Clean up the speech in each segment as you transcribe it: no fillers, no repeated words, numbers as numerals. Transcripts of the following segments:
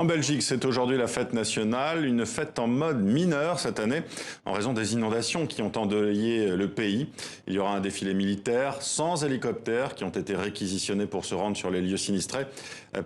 En Belgique, c'est aujourd'hui la fête nationale, une fête en mode mineur cette année, en raison des inondations qui ont endeuillé le pays. Il y aura un défilé militaire sans hélicoptères qui ont été réquisitionnés pour se rendre sur les lieux sinistrés.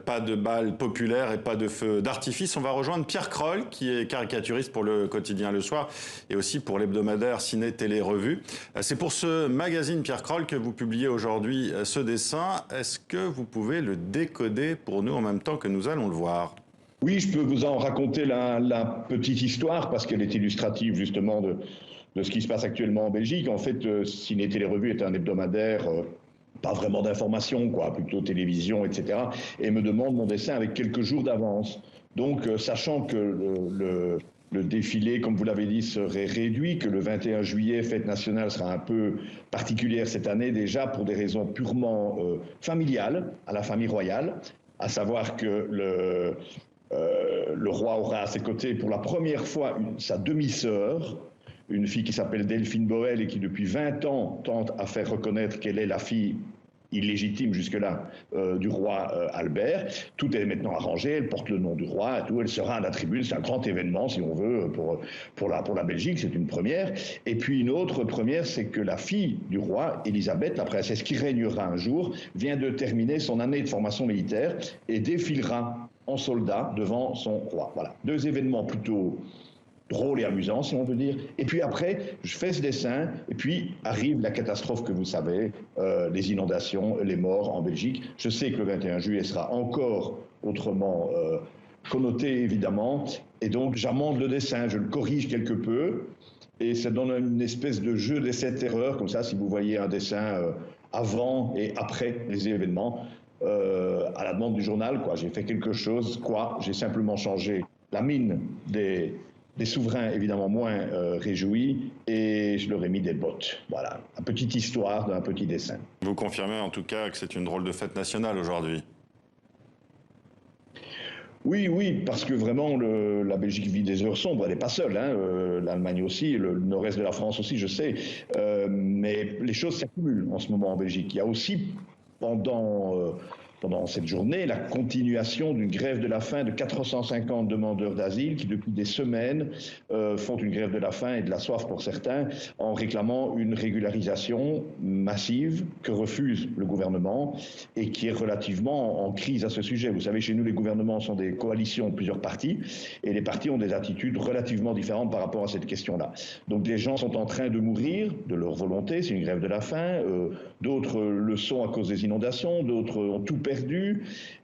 Pas de balles populaires et pas de feux d'artifice. On va rejoindre Pierre Kroll, qui est caricaturiste pour le quotidien Le Soir et aussi pour l'hebdomadaire Ciné Télé Revue. C'est pour ce magazine, Pierre Kroll, que vous publiez aujourd'hui ce dessin. Est-ce que vous pouvez le décoder pour nous en même temps que nous allons le voir ? Oui, je peux vous en raconter la petite histoire parce qu'elle est illustrative justement de ce qui se passe actuellement en Belgique. En fait, Ciné Télé Revue est un hebdomadaire, pas vraiment d'information, quoi, plutôt télévision, etc. Et me demande mon dessin avec quelques jours d'avance. Donc, sachant que le défilé, comme vous l'avez dit, serait réduit, que le 21 juillet, fête nationale, sera un peu particulière cette année déjà pour des raisons purement familiales, à la famille royale, à savoir que le roi aura à ses côtés pour la première fois sa demi-sœur, une fille qui s'appelle Delphine Boel et qui depuis 20 ans tente à faire reconnaître qu'elle est la fille illégitime jusque-là du roi Albert. Tout est maintenant arrangé, elle porte le nom du roi et tout, elle sera à la tribune, c'est un grand événement si on veut pour la Belgique, c'est une première. Et puis une autre première, c'est que la fille du roi, Elisabeth, la princesse qui régnera un jour, vient de terminer son année de formation militaire et défilera en soldat devant son roi. Voilà, deux événements plutôt drôle et amusant, si on veut dire. Et puis après, je fais ce dessin, et puis arrive la catastrophe que vous savez, les inondations, les morts en Belgique. Je sais que le 21 juillet sera encore autrement connoté, évidemment, et donc j'amende le dessin, je le corrige quelque peu, et ça donne une espèce de jeu d'essai-terreur, comme ça, si vous voyez un dessin avant et après les événements, à la demande du journal, quoi. J'ai fait quelque chose, quoi. J'ai simplement changé la mine des souverains évidemment moins réjouis, et je leur ai mis des bottes. Voilà, une petite histoire d'un petit dessin. Vous confirmez en tout cas que c'est une drôle de fête nationale aujourd'hui? Oui, oui, parce que vraiment, la Belgique vit des heures sombres. Elle n'est pas seule, hein, l'Allemagne aussi, le nord-est de la France aussi, je sais. Mais les choses s'accumulent en ce moment en Belgique. Il y a aussi, pendant cette journée, la continuation d'une grève de la faim de 450 demandeurs d'asile qui, depuis des semaines, font une grève de la faim et de la soif pour certains, en réclamant une régularisation massive que refuse le gouvernement et qui est relativement en crise à ce sujet. Vous savez, chez nous, les gouvernements sont des coalitions de plusieurs partis et les partis ont des attitudes relativement différentes par rapport à cette question-là. Donc des gens sont en train de mourir de leur volonté, c'est une grève de la faim, d'autres le sont à cause des inondations, d'autres ont tout perdu,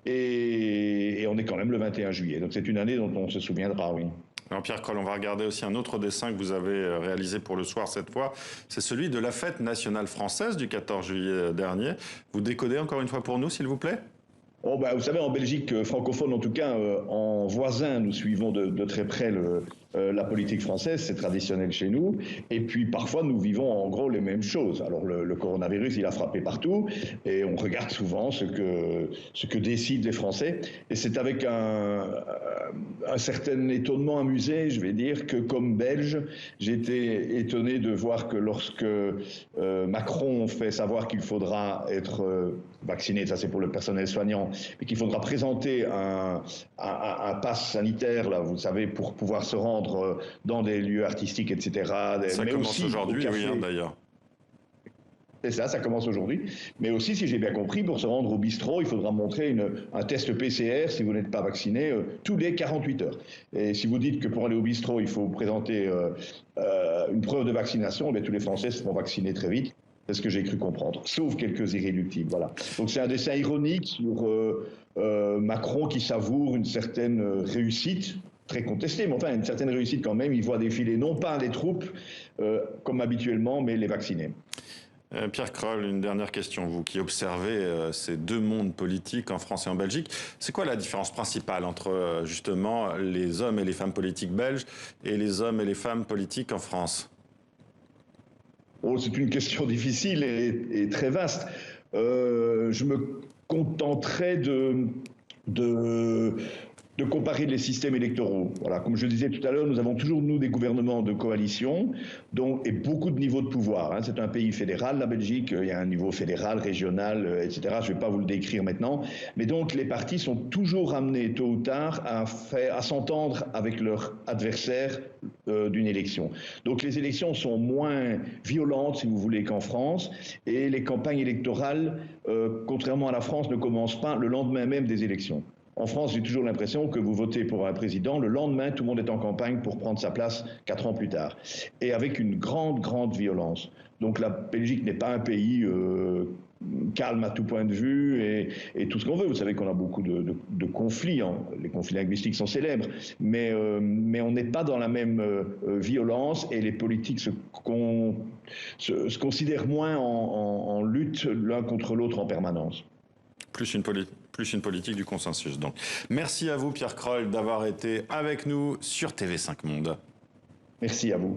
et on est quand même le 21 juillet. Donc c'est une année dont on se souviendra, oui. Alors Pierre Kroll, on va regarder aussi un autre dessin que vous avez réalisé pour Le Soir cette fois. C'est celui de la fête nationale française du 14 juillet dernier. Vous décodez encore une fois pour nous, s'il vous plaît ? Oh bah, vous savez, en Belgique francophone, en tout cas, en voisin, nous suivons de très près la politique française, c'est traditionnel chez nous. Et puis parfois, nous vivons en gros les mêmes choses. Alors le coronavirus, il a frappé partout, et on regarde souvent ce que décident les Français. Et c'est avec un certain étonnement amusé, je vais dire, que comme Belge, j'étais étonné de voir que lorsque Macron fait savoir qu'il faudra être vacciné, ça c'est pour le personnel soignant, mais qu'il faudra présenter un pass sanitaire, là, vous savez, pour pouvoir se rendre dans des lieux artistiques, etc. Ça mais commence aussi aujourd'hui, oui, hein, d'ailleurs. C'est ça commence aujourd'hui. Mais aussi, si j'ai bien compris, pour se rendre au bistrot, il faudra montrer un test PCR, si vous n'êtes pas vacciné, tous les 48 heures. Et si vous dites que pour aller au bistrot, il faut présenter une preuve de vaccination, tous les Français seront vaccinés très vite. C'est ce que j'ai cru comprendre, sauf quelques irréductibles. Voilà. Donc c'est un dessin ironique sur Macron qui savoure une certaine réussite, très contestée, mais enfin une certaine réussite quand même. Il voit défiler non pas les troupes comme habituellement, mais les vaccinés. Pierre Kroll, une dernière question. Vous qui observez ces deux mondes politiques en France et en Belgique, c'est quoi la différence principale entre justement les hommes et les femmes politiques belges et les hommes et les femmes politiques en France ? Oh, c'est une question difficile et très vaste. Je me contenterai de de comparer les systèmes électoraux. Voilà, comme je le disais tout à l'heure, nous avons toujours, nous, des gouvernements de coalition et beaucoup de niveaux de pouvoir. Hein. C'est un pays fédéral, la Belgique, il y a un niveau fédéral, régional, etc. Je ne vais pas vous le décrire maintenant. Mais donc, les partis sont toujours amenés, tôt ou tard, à s'entendre avec leur adversaire d'une élection. Donc, les élections sont moins violentes, si vous voulez, qu'en France. Et les campagnes électorales, contrairement à la France, ne commencent pas le lendemain même des élections. En France, j'ai toujours l'impression que vous votez pour un président, le lendemain, tout le monde est en campagne pour prendre sa place 4 ans plus tard. Et avec une grande, grande violence. Donc la Belgique n'est pas un pays calme à tout point de vue et tout ce qu'on veut. Vous savez qu'on a beaucoup de conflits. Hein. Les conflits linguistiques sont célèbres. Mais on n'est pas dans la même violence et les politiques se considèrent moins en lutte l'un contre l'autre en permanence. Plus une politique du consensus. Donc, merci à vous, Pierre Kroll, d'avoir été avec nous sur TV5 Monde. Merci à vous.